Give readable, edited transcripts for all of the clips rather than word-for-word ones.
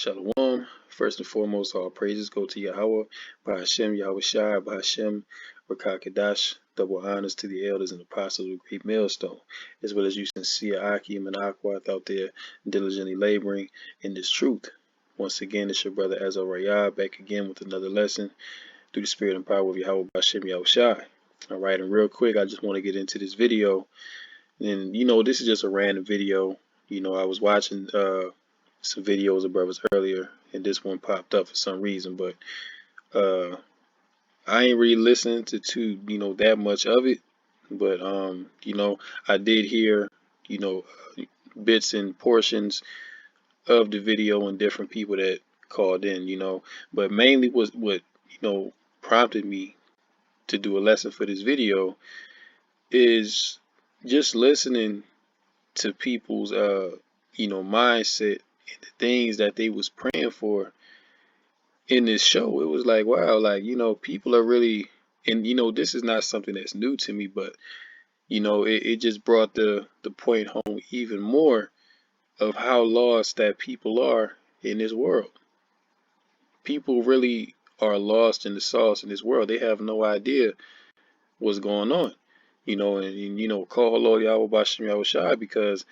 Shalom. First and foremost, all praises go to Yahweh, Bahashem, Yahweh Shai, Bahashem, Rakakadash. Double honors to the elders and apostles of Great Millstone, as well as you sincere Akim and Aquath out there diligently laboring in this truth. Once again, it's your brother Azariah back again with another lesson through the spirit and power of Yahweh, Bahashem, Yahweh Shai. All right, and real quick, I just want to get into this video. And, this is just a random video. I was watching some videos of brothers earlier, and this one popped up for some reason, but I ain't really listened to that much of it, but I did hear bits and portions of the video and different people that called in, but mainly was what prompted me to do a lesson for this video is just listening to people's mindset and the things that they was praying for in this show. It was like, wow, like, people are really, and this is not something that's new to me, but it just brought the point home even more of how lost that people are in this world. People really are lost in the sauce in this world. They have no idea what's going on, and call Lord Yahweh Bashem Yahweh Shai, because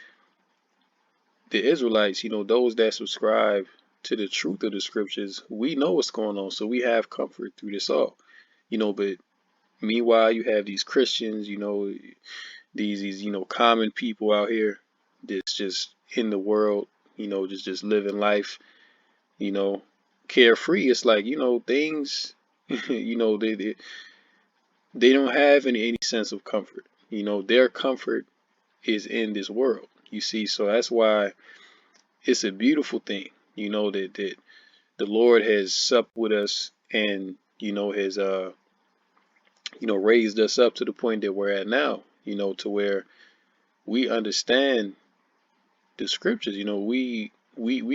the Israelites, those that subscribe to the truth of the scriptures, we know what's going on, so we have comfort through this all, but meanwhile you have these Christians, these common people out here that's just in the world, just living life, carefree. It's like, things, they don't have any sense of comfort. Their comfort is in this world, you see. So that's why it's a beautiful thing, that the Lord has supped with us and, has, raised us up to the point that we're at now, to where we understand the scriptures. We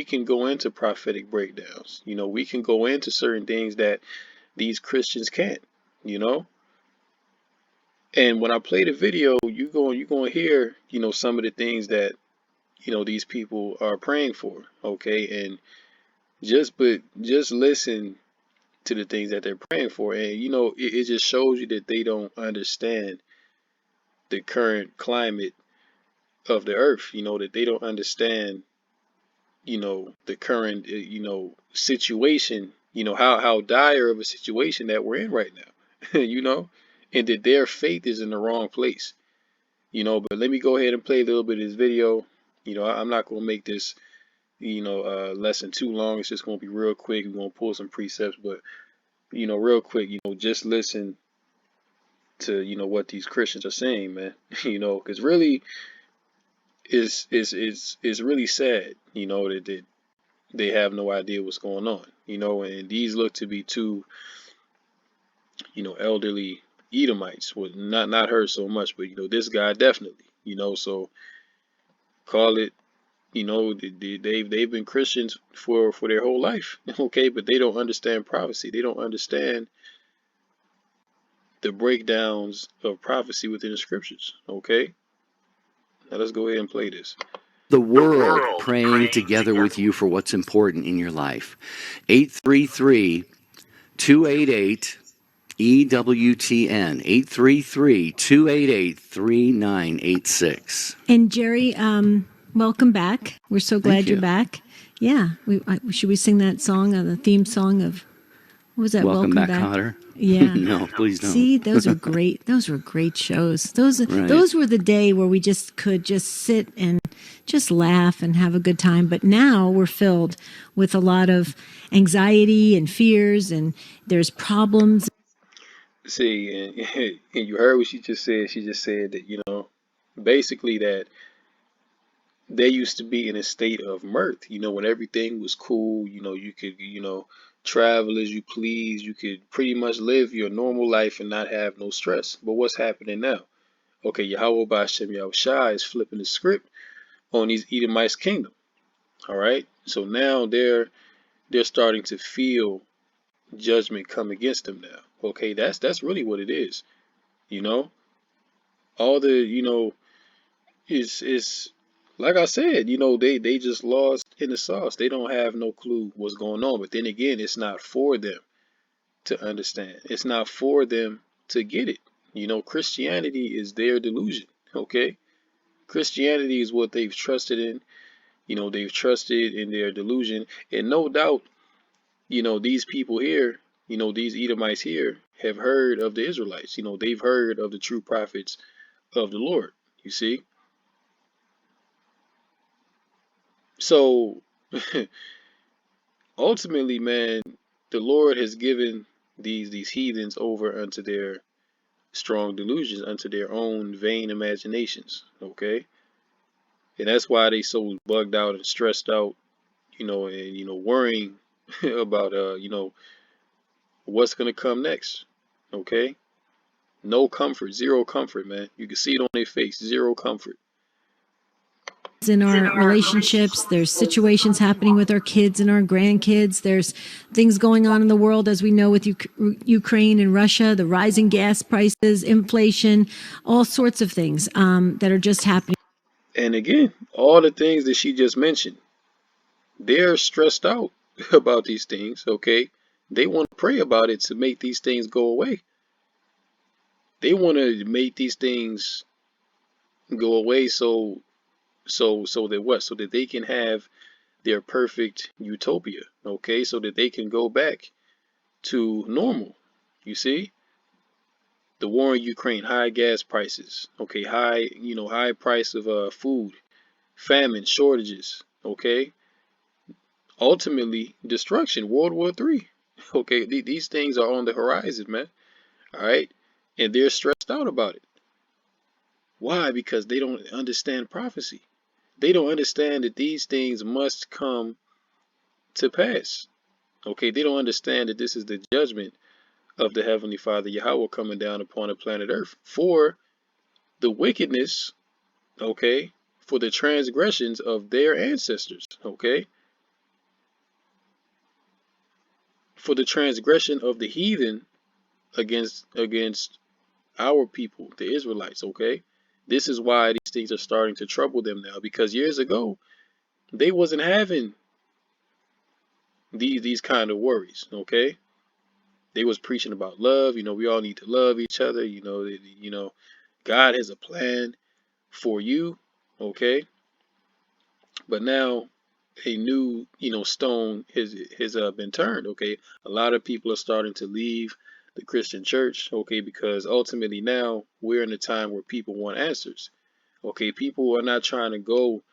can go into prophetic breakdowns. We can go into certain things that these Christians can't, And when I play the video, you're going to hear, some of the things that, these people are praying for. Okay. And just listen to the things that they're praying for. And, it just shows you that they don't understand the current climate of the earth, that they don't understand, the current, situation, how dire of a situation that we're in right now, and that their faith is in the wrong place, but let me go ahead and play a little bit of this video. I'm not going to make this, lesson too long. It's just going to be real quick. We're going to pull some precepts, but, real quick, just listen to, what these Christians are saying, man, because really it's really sad, that they have no idea what's going on, and these look to be two, elderly Edomites. Well, not her so much, but this guy definitely, so call it, they've been Christians for their whole life, okay, but they don't understand prophecy. They don't understand the breakdowns of prophecy within the scriptures, okay. Now let's go ahead and play this. The world praying together with you for what's important in your life. 833-288 EWTN, 833-288-3986. And Jerry, welcome back. We're so glad you're back. Yeah, should we sing that song, the theme song of, what was that? Welcome back, Cotter. Yeah. No, please don't. See, those were great. Those were great shows. Those were the day where we just could just sit and just laugh and have a good time. But now we're filled with a lot of anxiety and fears, and there's problems. See, and you heard what she just said. She just said that, basically that they used to be in a state of mirth, when everything was cool, you could, travel as you please. You could pretty much live your normal life and not have no stress. But what's happening now? Okay, Yahweh Bashem Yahweh Shai is flipping the script on these Edomites' kingdom. All right, so now they're starting to feel judgment come against them now. Okay, that's really what it is. All the, is Like I said, they just lost in the sauce. They don't have no clue what's going on. But then again, it's not for them to understand. It's not for them to get it. Christianity is their delusion. Okay? Christianity is what they've trusted in. They've trusted in their delusion. And no doubt, these people here, these Edomites here have heard of the Israelites. They've heard of the true prophets of the Lord. You see? So ultimately, man, the Lord has given these heathens over unto their strong delusions, unto their own vain imaginations. Okay? And that's why they so bugged out and stressed out, and worrying about what's gonna come next. Okay? No comfort, zero comfort, man. You can see it on their face, zero comfort. In our relationships, there's situations happening with our kids and our grandkids. There's things going on in the world, as we know, with Ukraine and Russia, the rising gas prices, inflation, all sorts of things that are just happening. And again, all the things that she just mentioned, they're stressed out about these things. Okay, they want to pray about it to make these things go away. They want to make these things go away so that what? So that they can have their perfect utopia. Okay, so that they can go back to normal. You see, the war in Ukraine, high gas prices. Okay, high price of food, famine, shortages. Okay, ultimately destruction, World War III. Okay, these things are on the horizon, man. All right, and they're stressed out about it. Why? Because they don't understand prophecy. They don't understand that these things must come to pass. Okay, they don't understand that this is the judgment of the Heavenly Father Yahweh coming down upon the planet Earth for the wickedness, okay, for the transgressions of their ancestors, okay, for the transgression of the heathen against our people, the Israelites, okay. This is why these things are starting to trouble them now, because years ago they wasn't having these kind of worries, okay. They was preaching about love. We all need to love each other. God has a plan for you, okay. But now a new, stone has been turned, okay. A lot of people are starting to leave the Christian church, okay, because ultimately now we're in a time where people want answers, okay. People are not trying to go,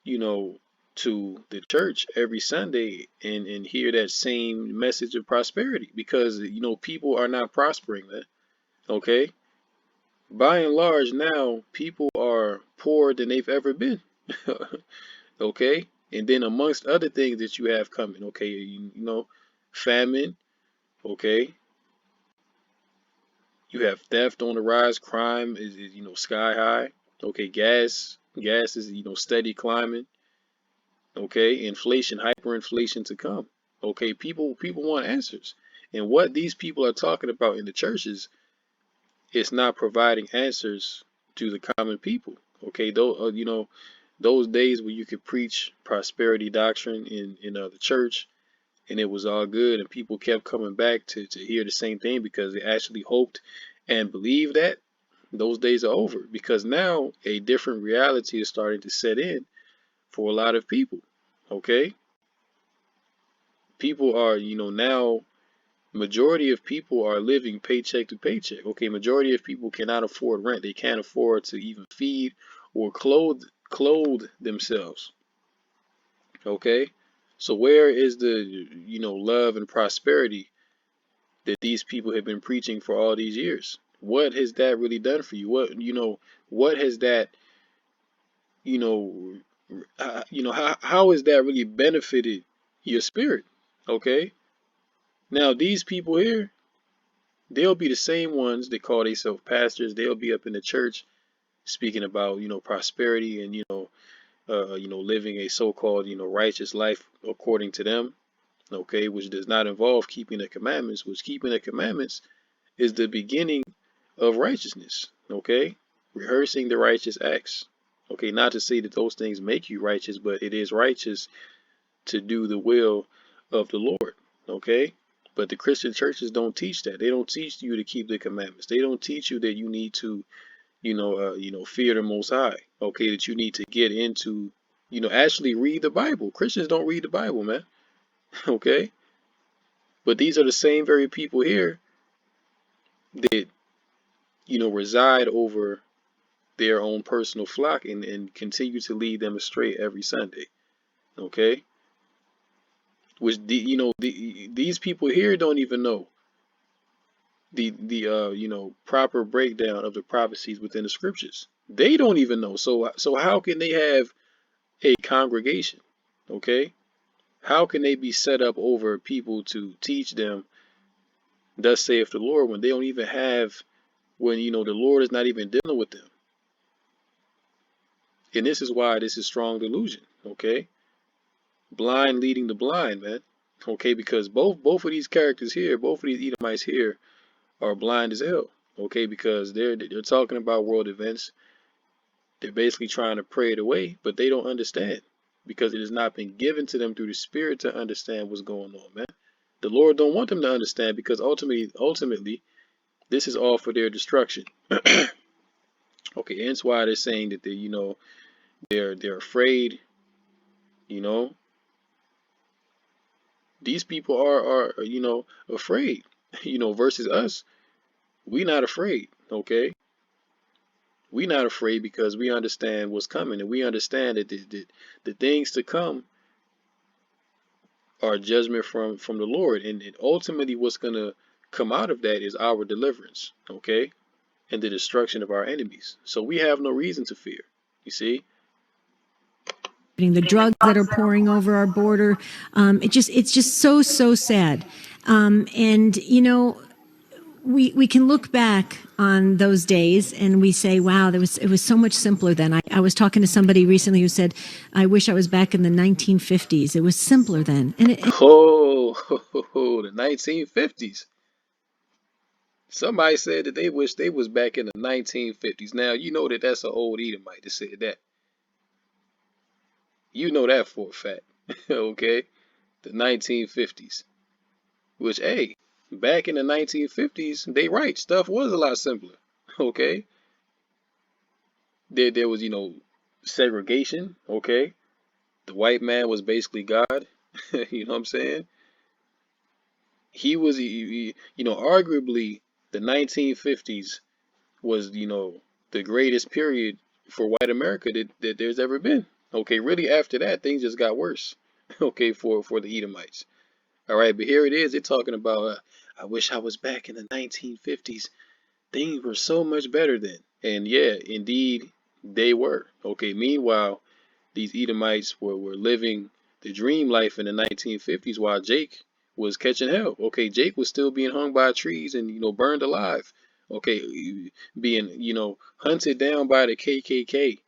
you know, to the church every Sunday and hear that same message of prosperity, because people are not prospering, man, okay. By and large now people are poorer than they've ever been. Okay, and then amongst other things that you have coming, okay, famine, okay, you have theft on the rise, crime is sky high, okay, gas is steady climbing, okay, inflation, hyperinflation to come, okay. People want answers, and what these people are talking about in the churches is not providing answers to the common people, okay. Though those days where you could preach prosperity doctrine in the church and it was all good and people kept coming back to hear the same thing because they actually hoped and believed that, those days are over, because now a different reality is starting to set in for a lot of people, okay. People are now, majority of people are living paycheck to paycheck, okay. Majority of people cannot afford rent, they can't afford to even feed or clothe themselves, okay. So where is the love and prosperity that these people have been preaching for all these years? What has that really done for you? What has that you know how has that really benefited your spirit? Okay, now these people here, they'll be the same ones that call themselves pastors. They'll be up in the church speaking about prosperity and living a so-called righteous life according to them, okay, which does not involve keeping the commandments, which keeping the commandments is the beginning of righteousness, okay, rehearsing the righteous acts, Okay, not to say that those things make you righteous, but it is righteous to do the will of the Lord. Okay? But the Christian churches don't teach that. They don't teach you to keep the commandments. They don't teach you that you need to, fear the Most High. Okay, that you need to get into, actually read the Bible. Christians don't read the Bible, man. Okay? But these are the same very people here that, reside over their own personal flock and continue to lead them astray every Sunday. Okay? Which these people here don't even know the proper breakdown of the prophecies within the scriptures. They don't even know. So how can they have a congregation? Okay? How can they be set up over people to teach them, thus saith the Lord, when they don't even have, when the Lord is not even dealing with them? And this is why this is strong delusion. Okay? Blind leading the blind, man. Okay, because both of these characters here, both of these Edomites here, are blind as hell. Okay, because they're talking about world events. They're basically trying to pray it away, but they don't understand because it has not been given to them through the Spirit to understand what's going on, man. The Lord don't want them to understand because ultimately, this is all for their destruction. Okay, hence why they're saying that they're afraid. You know, these people are afraid. Versus us, we not afraid. Okay, we not afraid because we understand what's coming, and we understand that the things to come are judgment from the Lord, and ultimately what's gonna come out of that is our deliverance. Okay, and the destruction of our enemies. So we have no reason to fear. You see. The drugs that are pouring over our border, it's just so sad. And we can look back on those days and we say, wow, it was so much simpler then. I was talking to somebody recently who said, I wish I was back in the 1950s. It was simpler then. And the 1950s. Somebody said that they wish they was back in the 1950s. Now, you know that that's an old Edomite that said that. You know that for a fact. Okay? The 1950s. Which, hey, back in the 1950s, they right. Stuff was a lot simpler. Okay? There was, segregation. Okay? The white man was basically God. You know what I'm saying? He was, arguably the 1950s was, the greatest period for white America that there's ever been. Okay, really after that, things just got worse. Okay, for the Edomites. All right, but here it is. They're talking about, I wish I was back in the 1950s. Things were so much better then. And yeah, indeed, they were. Okay, meanwhile, these Edomites were living the dream life in the 1950s while Jake was catching hell. Okay, Jake was still being hung by trees and, burned alive. Okay, being, hunted down by the KKK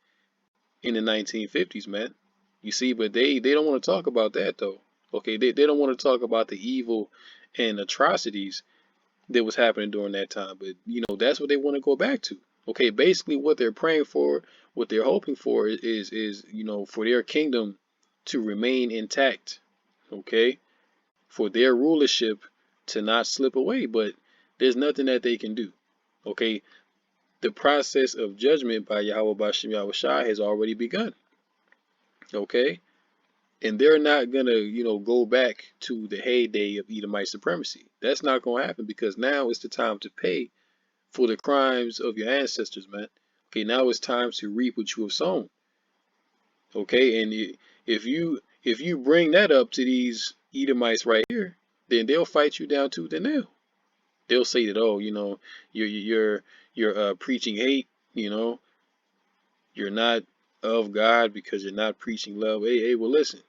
in the 1950s, man. You see, but they don't want to talk about that though. Okay, they don't want to talk about the evil and atrocities that was happening during that time. But that's what they want to go back to. Okay, basically what they're praying for, what they're hoping for is for their kingdom to remain intact. Okay, for their rulership to not slip away. But there's nothing that they can do. Okay, the process of judgment by Yahweh Bashem Yahweh Shai has already begun. Okay, and they're not gonna go back to the heyday of Edomite supremacy. That's not gonna happen because now is the time to pay for the crimes of your ancestors, man. Okay, now it's time to reap what you have sown. Okay, and if you bring that up to these Edomites right here, then they'll fight you down tooth and nail. They'll say that, oh, you're preaching hate, you're not of God because you're not preaching love. Hey, well, listen.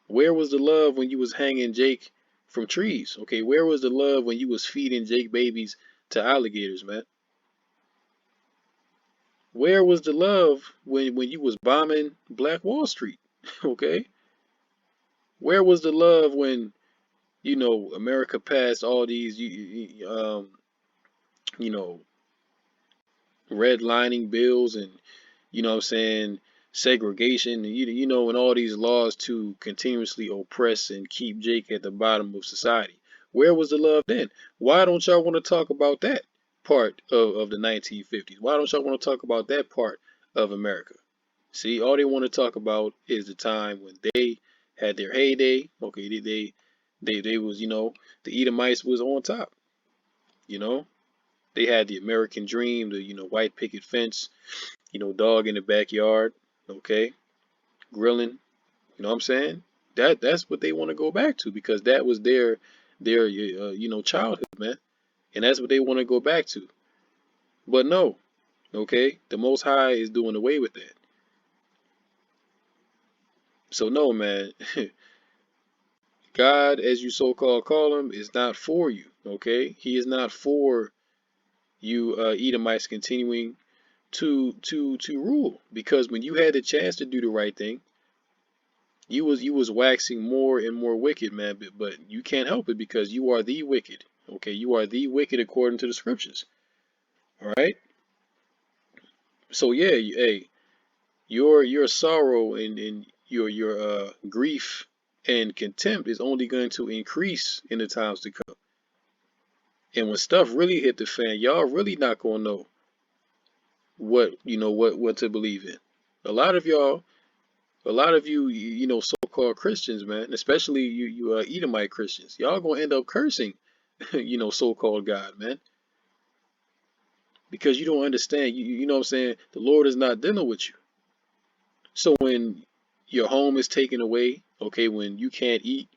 Where was the love when you was hanging Jake from trees? Okay, where was the love when you was feeding Jake babies to alligators, man? Where was the love when you was bombing Black Wall Street? Okay? Where was the love when, America passed all these, you know, redlining bills and, you know what I'm saying, segregation, you know, and all these laws to continuously oppress and keep Jake at the bottom of society. Where was the love then? Why don't y'all want to talk about that part of the 1950s? Why don't y'all want to talk about that part of America? See, all they want to talk about is the time when they had their heyday. Okay, they was, you know, the Edomites was on top. You know, they had the American dream, the, you know, white picket fence, you know, dog in the backyard. Okay, grilling. You know what I'm saying? That's what they want to go back to because that was their you know, childhood, man, and that's what they want to go back to. But no, okay, the Most High is doing away with that. So no, man. God, as you so-called call him, is not for you. Okay, he is not for you, Edomites, continuing to rule. Because when you had the chance to do the right thing, you was waxing more and more wicked, man. But you can't help it because you are the wicked. Okay, you are the wicked according to the scriptures. All right. So yeah, hey, your sorrow and your grief and contempt is only going to increase in the times to come. And when stuff really hit the fan, y'all really not gonna know what, you know, what to believe in. A lot of y'all, a lot of you, you know, so-called Christians, man, especially you Edomite Christians, y'all gonna end up cursing, you know, so-called God, man, because you don't understand. You know what I'm saying? The Lord is not dealing with you. So when your home is taken away, okay, when you can't eat,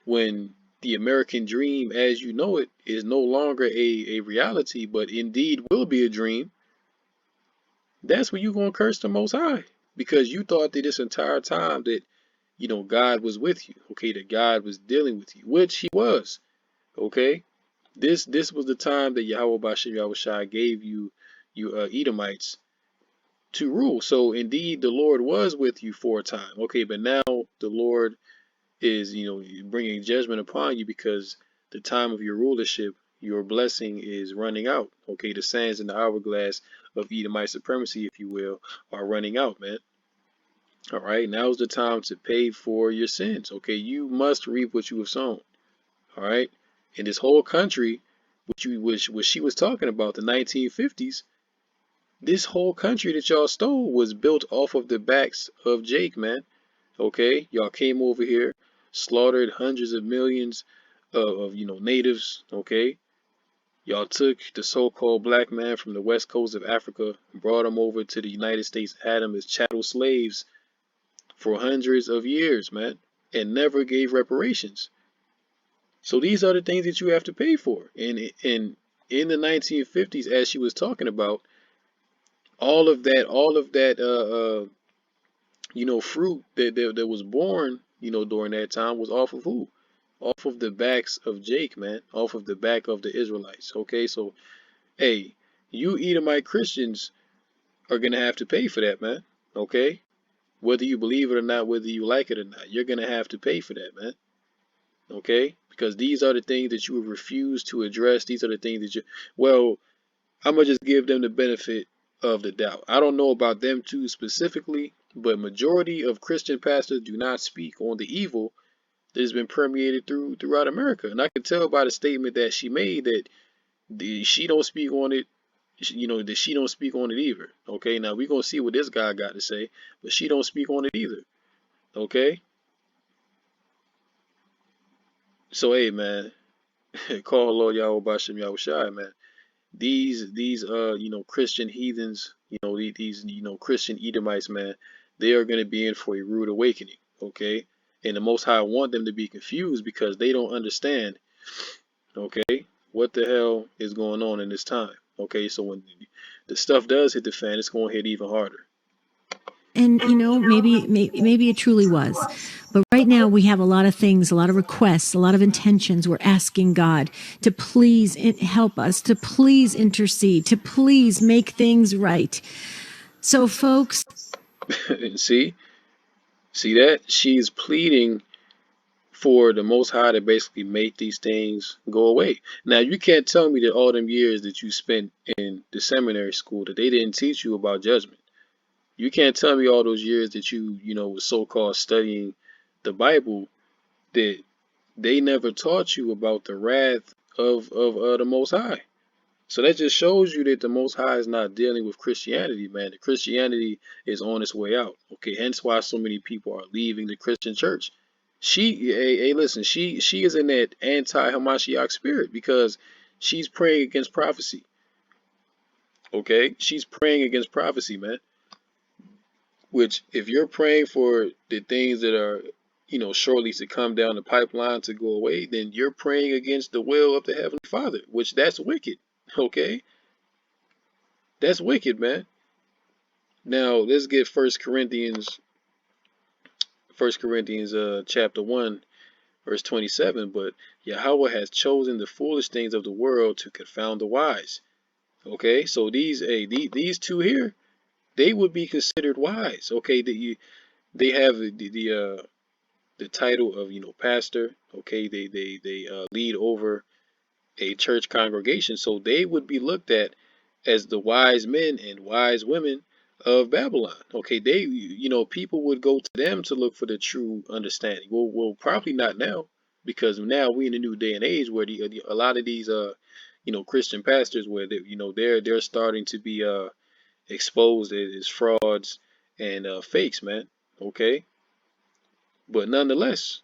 when the American dream as you know it is no longer a reality, but indeed will be a dream, that's when you're going to curse the Most High. Because you thought that this entire time that, you know, God was with you, okay, that God was dealing with you, which he was, okay? This was the time that Yahweh Bashem Yahushua gave you, Edomites, to rule. So indeed the Lord was with you for a time, okay, but now the Lord is, you know, bringing judgment upon you because the time of your rulership, your blessing is running out. Okay, the sands in the hourglass of Edomite supremacy, if you will, are running out, man. All right, now's the time to pay for your sins. Okay, you must reap what you have sown. All right, in this whole country, which she was talking about, the 1950s, this whole country that y'all stole was built off of the backs of Jake, man. Okay, y'all came over here, slaughtered hundreds of millions of you know, natives. Okay, y'all took the so-called black man from the west coast of Africa, brought him over to the United States, had him as chattel slaves for hundreds of years, man, and never gave reparations. So these are the things that you have to pay for. And in the 1950s, as she was talking about, all of that, you know, fruit that was born, you know, during that time was off of who? Off of the backs of Jake, man. Off of the back of the Israelites. Okay, so hey, you Edomite Christians are gonna have to pay for that, man. Okay, whether you believe it or not, whether you like it or not, you're gonna have to pay for that, man. Okay, because these are the things that you refuse to address. These are the things that well, I'm gonna just give them the benefit of the doubt. I don't know about them two specifically, but majority of Christian pastors do not speak on the evil that has been permeated throughout America. And I can tell by the statement that she made that she don't speak on it, you know, that she don't speak on it either. Okay, now we're gonna see what this guy got to say, but she don't speak on it either. Okay, so hey, man, call Lord Yahweh Bashem Yahushai, man. These you know, Christian heathens, you know, these you know, Christian Edomites, man, they are going to be in for a rude awakening. Okay, and the Most High want them to be confused because they don't understand, okay, what the hell is going on in this time. Okay, so when the stuff does hit the fan, it's going to hit even harder. And you know, maybe it truly was, but right now we have a lot of things, a lot of requests, a lot of intentions. We're asking God to please help us, to please intercede, to please make things right. So folks, see that she's pleading for the Most High to basically make these things go away. Now, you can't tell me that all them years that you spent in the seminary school that they didn't teach you about judgment. You can't tell me all those years that was so-called studying the Bible that they never taught you about the wrath of the Most High. So that just shows you that the Most High is not dealing with Christianity, man. The Christianity is on its way out. Okay, hence why so many people are leaving the Christian church. Listen, she is in that anti-Hamashiach spirit because she's praying against prophecy. Okay, she's praying against prophecy, man. Which, if you're praying for the things that are, shortly to come down the pipeline to go away, then you're praying against the will of the Heavenly Father, which that's wicked. Okay, that's wicked, man. Now let's get First Corinthians chapter 1 verse 27. But Yahweh has chosen the foolish things of the world to confound the wise. Okay, so these two here, they would be considered wise. Okay, they have the title of pastor. Okay, they lead over a church congregation, so they would be looked at as the wise men and wise women of Babylon. Okay, people would go to them to look for the true understanding. Well, probably not now, because now we in a new day and age where a lot of these Christian pastors, where they're starting to be exposed as frauds and fakes, man. Okay, but nonetheless,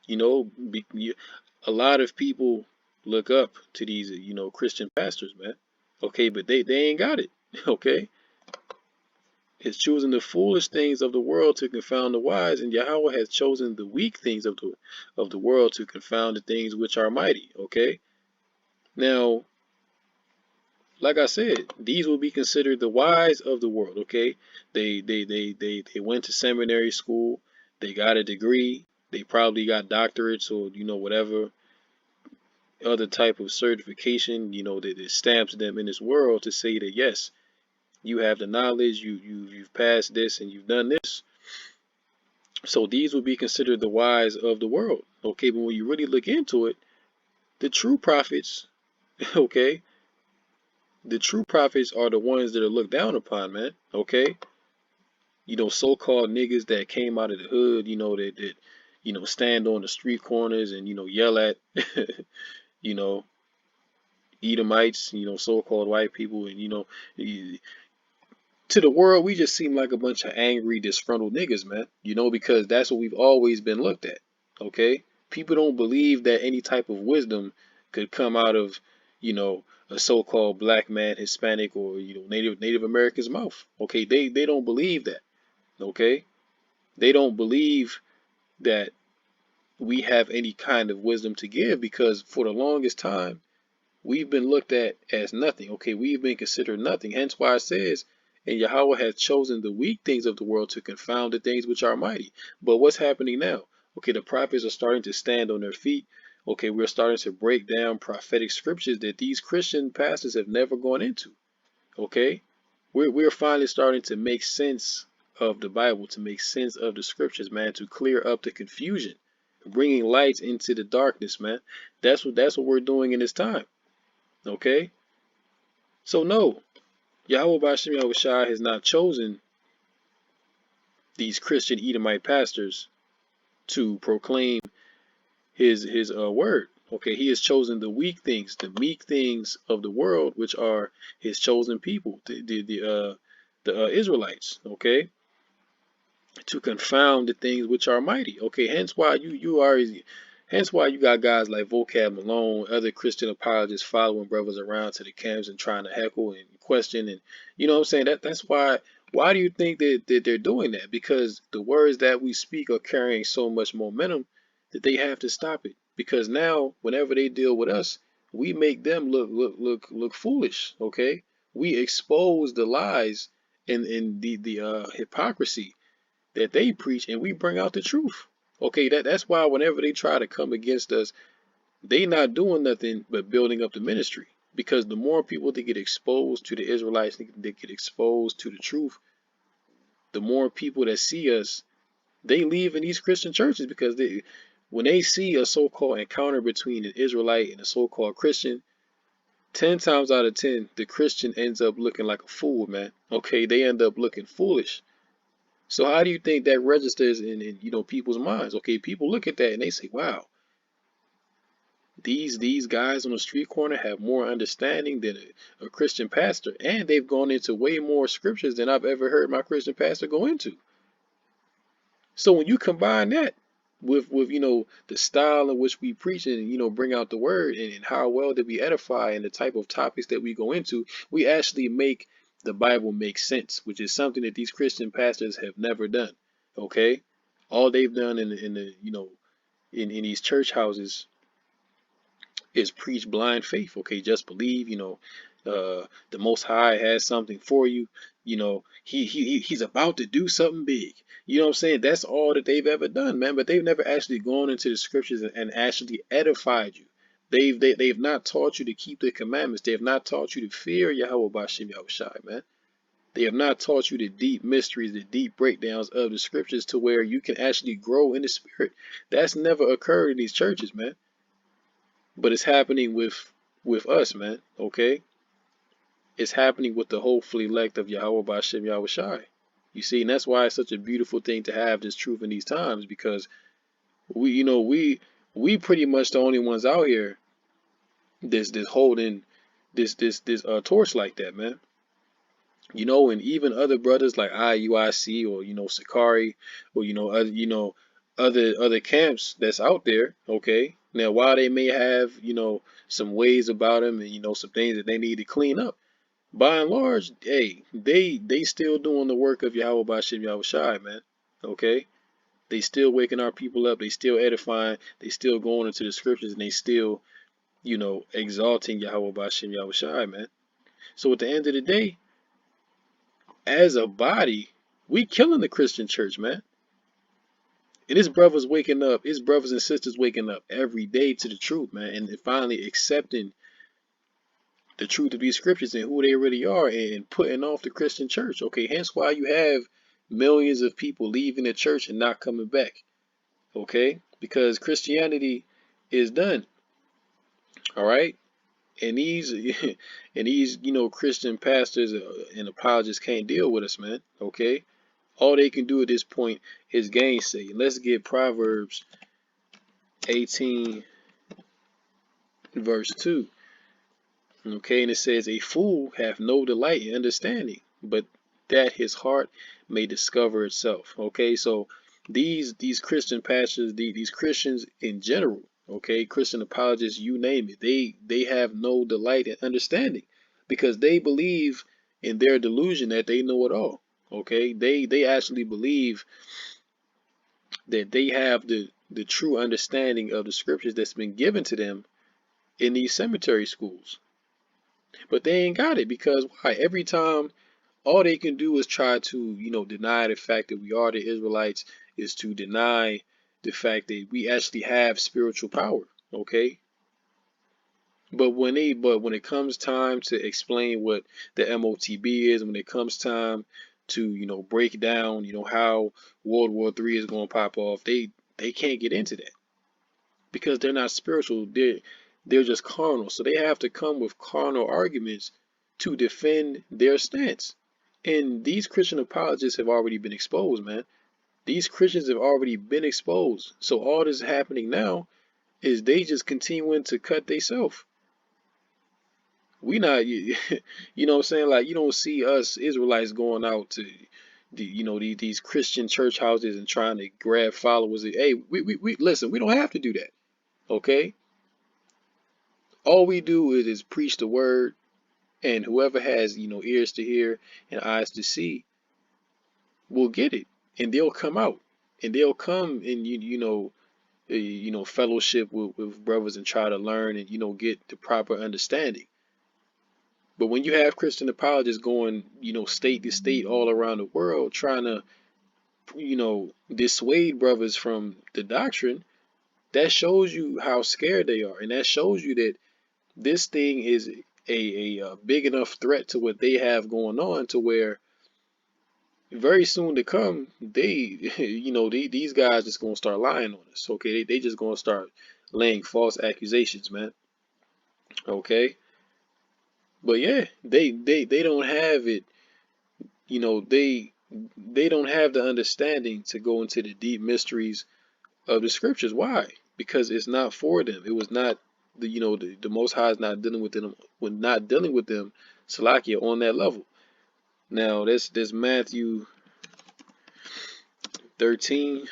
a lot of people look up to these Christian pastors, man. Okay, but they ain't got it. Okay, it's choosing the foolish things of the world to confound the wise, and Yahweh has chosen the weak things of the world to confound the things which are mighty. Okay, now, like I said, these will be considered the wise of the world. Okay, they went to seminary school, they got a degree, they probably got doctorates or whatever other type of certification, that stamps them in this world to say that yes, you have the knowledge, you've passed this and you've done this. So these would be considered the wise of the world. Okay, but when you really look into it, the true prophets, okay, the true prophets are the ones that are looked down upon, man. Okay, so-called niggas that came out of the hood, that stand on the street corners and yell at, you know, Edomites, so-called white people, and to the world, we just seem like a bunch of angry, disgruntled niggas, man. Because that's what we've always been looked at. Okay? People don't believe that any type of wisdom could come out of, a so-called black man, Hispanic, or Native American's mouth. Okay? They don't believe that. Okay? They don't believe that we have any kind of wisdom to give, because for the longest time we've been looked at as nothing. Okay, we've been considered nothing. Hence why it says, and Yahweh has chosen the weak things of the world to confound the things which are mighty. But what's happening now? Okay, the prophets are starting to stand on their feet. Okay, we're starting to break down prophetic scriptures that these Christian pastors have never gone into. Okay, we're finally starting to make sense of the Bible, to make sense of the scriptures, man, to clear up the confusion, bringing light into the darkness, man. That's what we're doing in this time. Okay, so no, Yahweh Bashim Yahushua has not chosen these Christian Edomite pastors to proclaim his word. Okay, he has chosen the weak things, the meek things of the world, which are his chosen people, the Israelites. Okay, to confound the things which are mighty. Okay, hence why hence why you got guys like Vocab Malone, other Christian apologists following brothers around to the camps and trying to heckle and question, and what I'm saying, that's why. Why do you think that they're doing that? Because the words that we speak are carrying so much momentum that they have to stop it. Because now, whenever they deal with us, we make them look foolish. Okay, we expose the lies and the hypocrisy that they preach, and we bring out the truth. Okay, that's why whenever they try to come against us, they not doing nothing but building up the ministry. Because the more people that get exposed to the Israelites, that get exposed to the truth, the more people that see us They leave in these Christian churches because when they see a so-called encounter between an Israelite and a so-called Christian, 10 times out of 10, the Christian ends up looking like a fool, man. Okay, they end up looking foolish. So how do you think that registers in people's minds? Okay, people look at that and they say, wow, these guys on the street corner have more understanding than a Christian pastor, and they've gone into way more scriptures than I've ever heard my Christian pastor go into. So when you combine that with the style in which we preach and bring out the word, and how well that we edify and the type of topics that we go into, we actually make the Bible make sense, which is something that these Christian pastors have never done. Okay, all they've done in the in these church houses is preach blind faith. Okay, just believe. The Most High has something for you. He's about to do something big. You know what I'm saying? That's all that they've ever done, man. But they've never actually gone into the scriptures and actually edified you. They've not taught you to keep the commandments. They have not taught you to fear Yahweh Bashim Yahushai, man. They have not taught you the deep mysteries, the deep breakdowns of the scriptures to where you can actually grow in the spirit. That's never occurred in these churches, man. But it's happening with us, man. Okay, it's happening with the hopeful elect of Yahweh Bashim Yahushai. You see, and that's why it's such a beautiful thing to have this truth in these times, because we pretty much the only ones out here this holding this torch like that, man. And even other brothers like IUIC or Sakari or other camps that's out there. Okay, now while they may have some ways about them and some things that they need to clean up, by and large, hey, they still doing the work of Yahweh Bashim Yahushai, man. Okay, they still waking our people up, they still edifying, they still going into the scriptures, and they still exalting Yahweh Bashim Yahushai, man. So at the end of the day, as a body, we killing the Christian church, man. And his brothers waking up, his brothers and sisters waking up every day to the truth, man, and finally accepting the truth of these scriptures and who they really are, and putting off the Christian church. Okay, hence why you have millions of people leaving the church and not coming back. Okay, because Christianity is done. All right, and these Christian pastors and apologists can't deal with us, man. Okay. All they can do at this point is gainsay. Let's get Proverbs 18 verse 2. Okay, and it says, a fool hath no delight in understanding, but that his heart may discover itself. Okay, so these Christian pastors, these Christians in general, okay, Christian apologists, you name it, they have no delight in understanding, because they believe in their delusion that they know it all. Okay, they actually believe that they have the true understanding of the scriptures that's been given to them in these cemetery schools. But they ain't got it, because why? Every time, all they can do is try to, deny the fact that we are the Israelites, is to deny the fact that we actually have spiritual power. Okay. But when it comes time to explain what the MOTB is, when it comes time to break down how World War III is going to pop off, they can't get into that, because they're not spiritual. They're just carnal. So they have to come with carnal arguments to defend their stance. And these Christian apologists have already been exposed, man. These Christians have already been exposed. So all that's happening now is they just continuing to cut themselves. We not, you know what I'm saying? Like, you don't see us Israelites going out to these Christian church houses and trying to grab followers. Hey, we listen, we don't have to do that. Okay? All we do is preach the word, and whoever has, ears to hear and eyes to see will get it, and they'll come out, and they'll come and fellowship with brothers and try to learn and get the proper understanding. But when you have Christian apologists going, state to state all around the world trying to, dissuade brothers from the doctrine, that shows you how scared they are. And that shows you that this thing is a big enough threat to what they have going on, to where very soon to come, these guys just gonna start lying on us. Okay, they just gonna start laying false accusations, man. Okay, but yeah, they don't have it. You know, they don't have the understanding to go into the deep mysteries of the scriptures. Why? Because it's not for them. It was not the Most High is not dealing with them. When not dealing with them, Salakia on that level. Now, there's Matthew 13.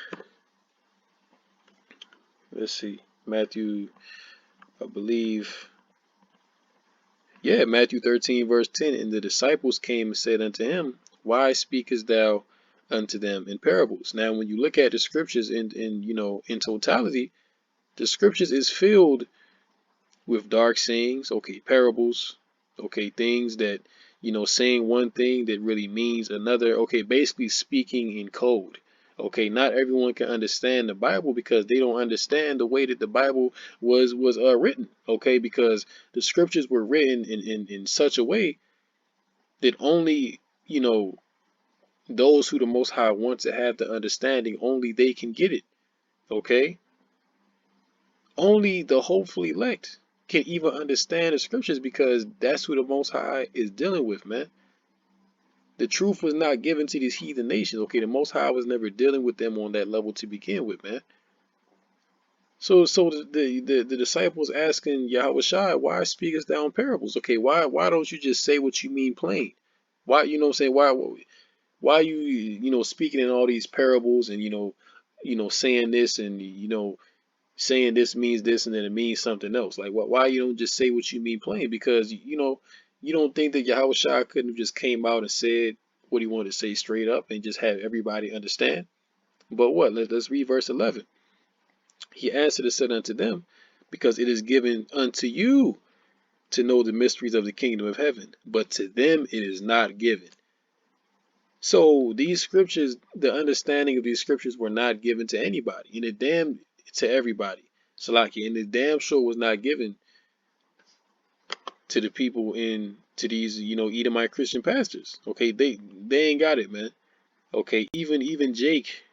Let's see, Matthew, I believe, yeah, Matthew 13 verse 10. And the disciples came and said unto him, Why speakest thou unto them in parables? Now, when you look at the scriptures in totality, the scriptures is filled with dark sayings, okay, parables, okay, things that, saying one thing that really means another, okay, basically speaking in code. Okay, not everyone can understand the Bible because they don't understand the way that the Bible was written. Okay, because the scriptures were written in such a way that only, those who the Most High wants to have the understanding, only they can get it. Okay, only the hopefully elect can even understand the scriptures because that's who the Most High is dealing with, man. The truth was not given to these heathen nations. Okay, the Most High was never dealing with them on that level to begin with, man. So the disciples asking Yahweh Shai, why speakest thou in parables? Okay, why don't you just say what you mean plain? Why, what I'm saying, why you speaking in all these parables and saying this and saying this means this and then it means something else. Like, why you don't just say what you mean plain? Because you don't think that Yahweh Shai couldn't have just came out and said what he wanted to say straight up and just have everybody understand. But what? Let's read verse 11. He answered and said unto them, Because it is given unto you to know the mysteries of the kingdom of heaven, but to them it is not given. So these scriptures, the understanding of these scriptures were not given to anybody, and it damn to everybody. Salaki, and it damn sure was not given to the people to these, Edomite Christian pastors. Okay, they ain't got it, man. Okay, even Jake,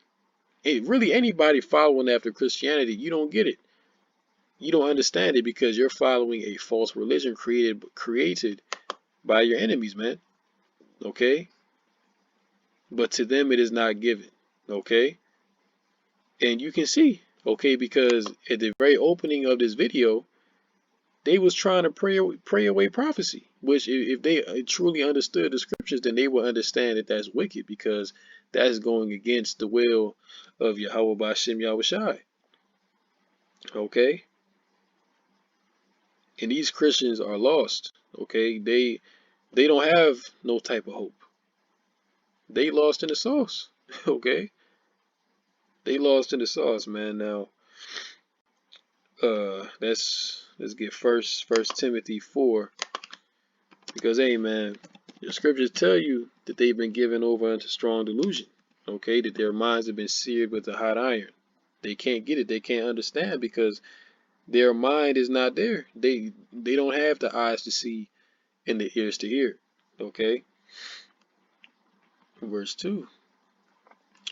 really anybody following after Christianity, you don't get it. You don't understand it because you're following a false religion created by your enemies, man. Okay, but to them it is not given. Okay, and you can see, okay, because at the very opening of this video, they was trying to pray away prophecy, which if they truly understood the scriptures, then they would understand that that's wicked because that's going against the will of Yahweh B'Shem Yahweh Shai. Okay, and these Christians are lost. Okay, they don't have no type of hope. They lost in the sauce. Okay, they lost in the sauce, man. Now, let's get First Timothy 4, because hey, man, the scriptures tell you that they've been given over unto strong delusion. Okay, that their minds have been seared with a hot iron. They can't get it. They can't understand because their mind is not there. They don't have the eyes to see and the ears to hear. Okay, verse 2.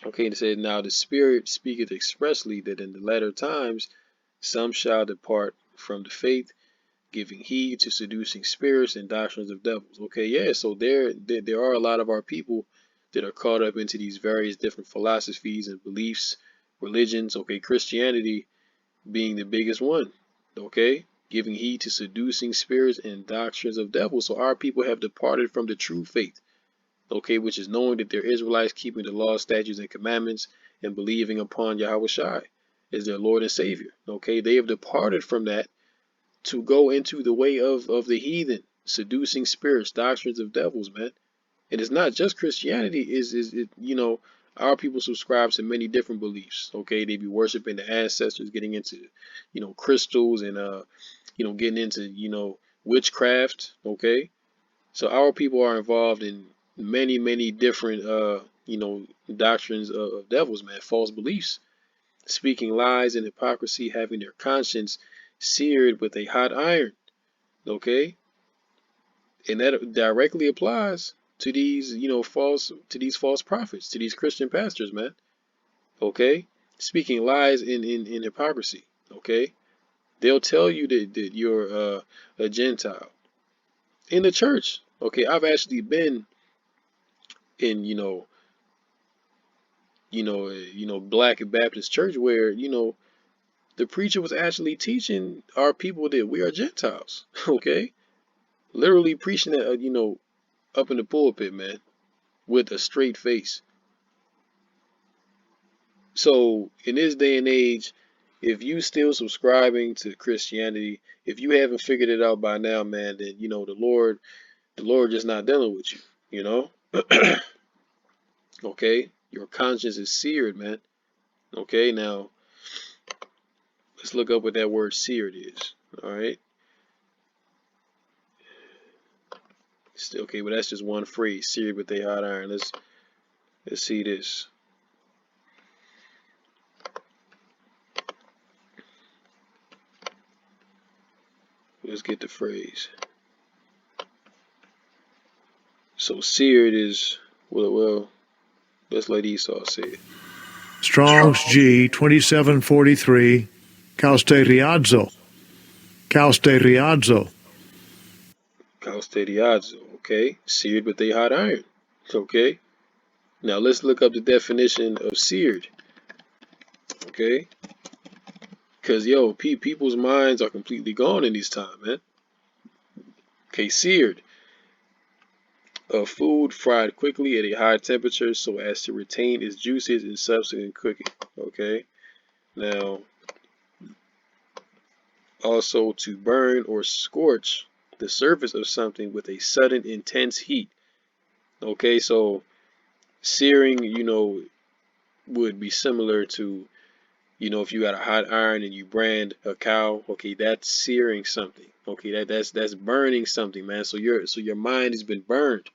Okay, it says, Now the Spirit speaketh expressly that in the latter times some shall depart from the faith, giving heed to seducing spirits and doctrines of devils. Okay, yeah, so there are a lot of our people that are caught up into these various different philosophies and beliefs, religions. Okay, Christianity being the biggest one. Okay, giving heed to seducing spirits and doctrines of devils. So our people have departed from the true faith. Okay, which is knowing that they're Israelites, keeping the law, statutes, and commandments, and believing upon Yahweh Shai as their Lord and Savior. Okay, they have departed from that to go into the way of the heathen, seducing spirits, doctrines of devils, man. And it's not just Christianity, our people subscribe to many different beliefs. Okay, they be worshiping the ancestors, getting into, crystals and getting into, witchcraft. Okay, so our people are involved in many different doctrines of devils, man, false beliefs, speaking lies and hypocrisy, having their conscience seared with a hot iron. Okay, and that directly applies to these, these false prophets, to these Christian pastors, man. Okay, speaking lies in hypocrisy. Okay, they'll tell you that you're a Gentile in the church. Okay, I've actually been in, Black Baptist church where, the preacher was actually teaching our people that we are Gentiles. Okay, literally preaching that, up in the pulpit, man, with a straight face. So in this day and age, if you still subscribing to Christianity, if you haven't figured it out by now, man, then the Lord just not dealing with you, you know? Okay? Your conscience is seared, man. Okay, now let's look up what that word seared is. All right. Still okay, but that's just one phrase, seared with a hot iron. Let's see this. Let's get the phrase. So seared is, well, let's let Esau say it. Strong's G 2743, Causteriazo. Causteriazo. Causteriazo, okay? Seared with a hot iron. Okay? Now let's look up the definition of seared. Okay? Because, people's minds are completely gone in these times, man. Okay, seared. Food fried quickly at a high temperature so as to retain its juices in subsequent cooking. Okay? Now, also to burn or scorch the surface of something with a sudden intense heat. Okay, so searing, would be similar to, if you got a hot iron and you brand a cow, okay, that's searing something. Okay, that's burning something, man. So your mind has been burned.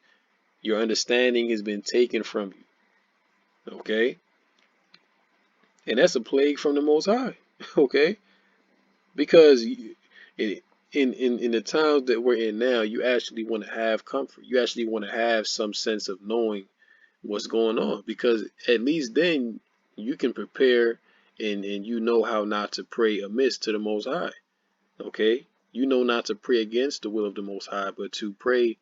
Your understanding has been taken from you. Okay? And that's a plague from the Most High. Okay? Because in the times that we're in now, you actually want to have comfort. You actually want to have some sense of knowing what's going on, because at least then you can prepare and you know how not to pray amiss to the Most High. Okay, you know not to pray against the will of the Most High, but to pray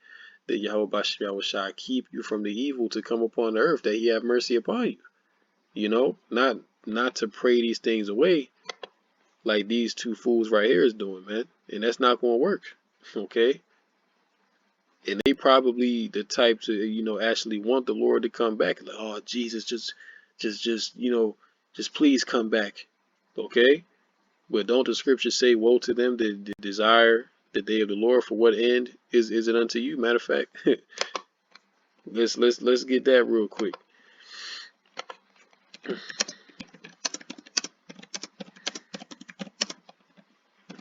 that Yahweh Shai keep you from the evil to come upon the earth, that He have mercy upon you. Not to pray these things away like these two fools right here is doing, man, and that's not going to work. Okay. And they probably the type to, actually want the Lord to come back. Like, oh, Jesus, just, just please come back. Okay? But don't the scriptures say, woe to them that desire the day of the Lord, for what end is it unto you? Matter of fact, let's get that real quick.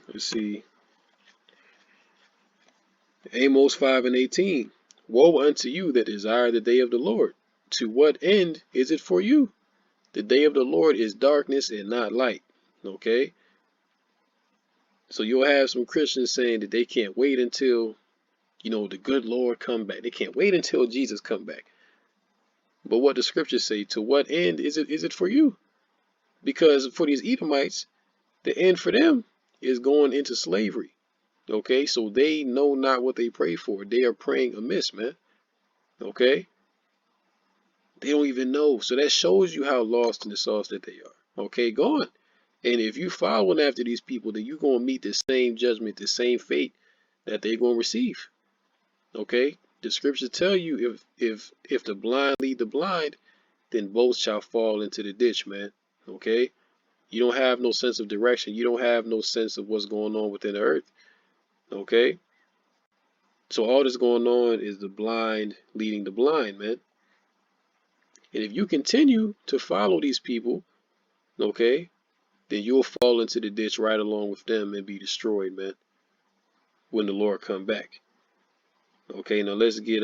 Let's see. Amos 5:18. Woe unto you that desire the day of the Lord. To what end is it for you? The day of the Lord is darkness and not light. Okay? So you'll have some Christians saying that they can't wait until, the good Lord come back. They can't wait until Jesus come back. But what the scriptures say, to what end is it for you? Because for these Edomites, the end for them is going into slavery. Okay, so they know not what they pray for. They are praying amiss, man. Okay? They don't even know. So that shows you how lost in the sauce that they are. Okay, go on. And if you following after these people, then you're going to meet the same judgment, the same fate that they're going to receive. Okay? The scriptures tell you if the blind lead the blind, then both shall fall into the ditch, man. Okay? You don't have no sense of direction. You don't have no sense of what's going on within the earth. Okay? So all that's going on is the blind leading the blind, man. And if you continue to follow these people, okay, then you'll fall into the ditch right along with them and be destroyed, man, when the Lord come back. Okay, now let's get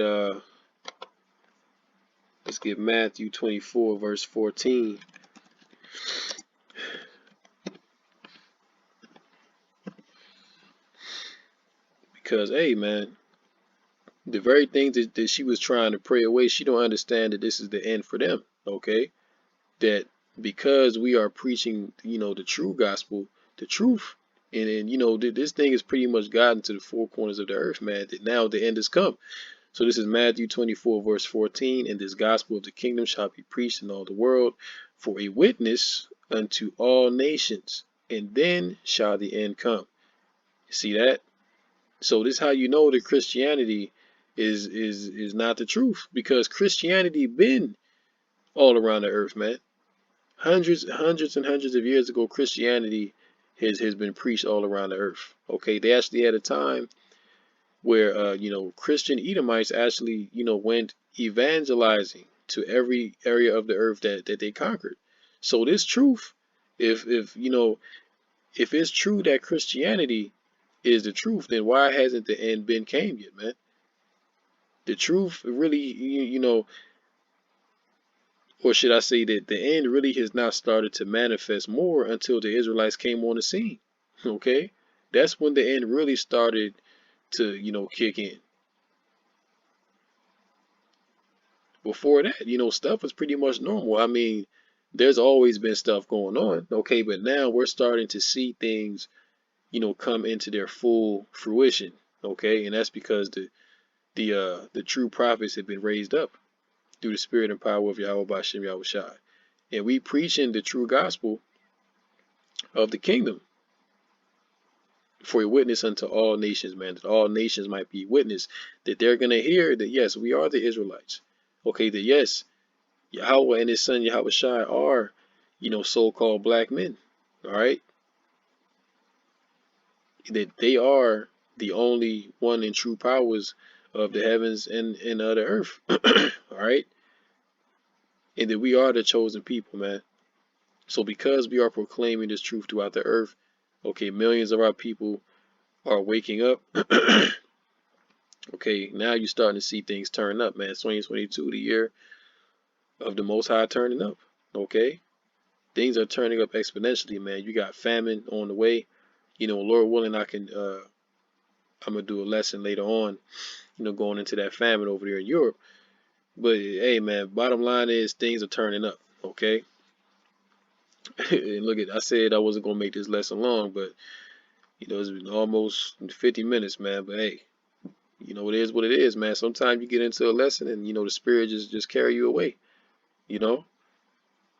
Matthew 24 verse 14. Because hey, man, The very things that she was trying to pray away, she don't understand that this is the end for them. Okay, that because we are preaching, the true gospel, the truth, and this thing has pretty much gotten to the four corners of the earth, man. That now the end has come. So this is Matthew 24, verse 14, and this gospel of the kingdom shall be preached in all the world for a witness unto all nations, and then shall the end come. See that? So this is how you know that Christianity is not the truth, because Christianity been all around the earth, man. Hundreds and hundreds of years ago, Christianity has been preached all around the earth. Okay, they actually had a time where Christian Edomites actually went evangelizing to every area of the earth that they conquered. So this truth, if it's true that Christianity is the truth, then why hasn't the end been came yet, man? The truth really, or should I say that the end really has not started to manifest more until the Israelites came on the scene. Okay, that's when the end really started to kick in. Before that, stuff was pretty much normal. I mean, there's always been stuff going on, okay, but now we're starting to see things, come into their full fruition, okay, and that's because the true prophets have been raised up through the spirit and power of Yahweh Bashem Yahweh Shai. And we preaching the true gospel of the kingdom for a witness unto all nations, man, that all nations might be witness, that they're going to hear that, yes, we are the Israelites. Okay, that yes, Yahweh and his son Yahweh Shai are, so-called black men. All right. That they are the only one and true powers of the heavens and of the earth. All right. And that we are the chosen people, man. So because we are proclaiming this truth throughout the earth, okay, millions of our people are waking up. Okay, now you're starting to see things turn up, man. 2022, the year of the Most High turning up. Okay, things are turning up exponentially, man. You got famine on the way. Lord willing, I'm gonna do a lesson later on, going into that famine over there in Europe. But hey, man, bottom line is things are turning up. Okay, and look I said I wasn't gonna make this lesson long, but it's been almost 50 minutes, man. But hey, it is what it is, man. Sometimes you get into a lesson and the spirit just carry you away.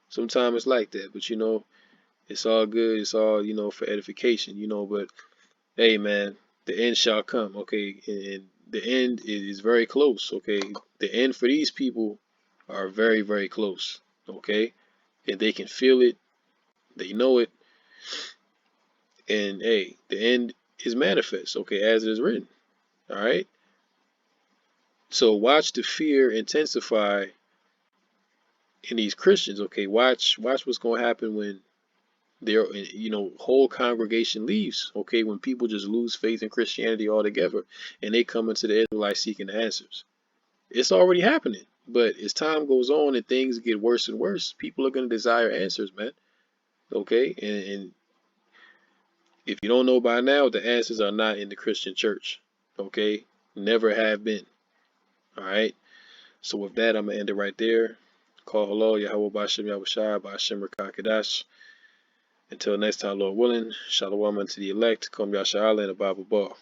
Sometimes it's like that, but it's all good. It's all for edification. But hey, man, the end shall come. Okay, and the end is very close. Okay, the end for these people are very, very close. Okay, and they can feel it. They know it. And hey, the end is manifest. Okay, as it is written. All right. So watch the fear intensify in these Christians. Okay, watch what's going to happen when their whole congregation leaves. Okay, when people just lose faith in Christianity altogether and they come into the Israelites seeking the answers. It's already happening, but as time goes on and things get worse and worse, people are going to desire answers, man. Okay, and if you don't know by now, the answers are not in the Christian church. Okay, never have been. All right. So with that, I'm gonna end it right there. Call hello, Yahweh Bashem Yahweh Shai, Bashem Rakakadash. Until next time, Lord willing, Shalom unto the elect, Kom Yasha'Allah, and the Bible Ball.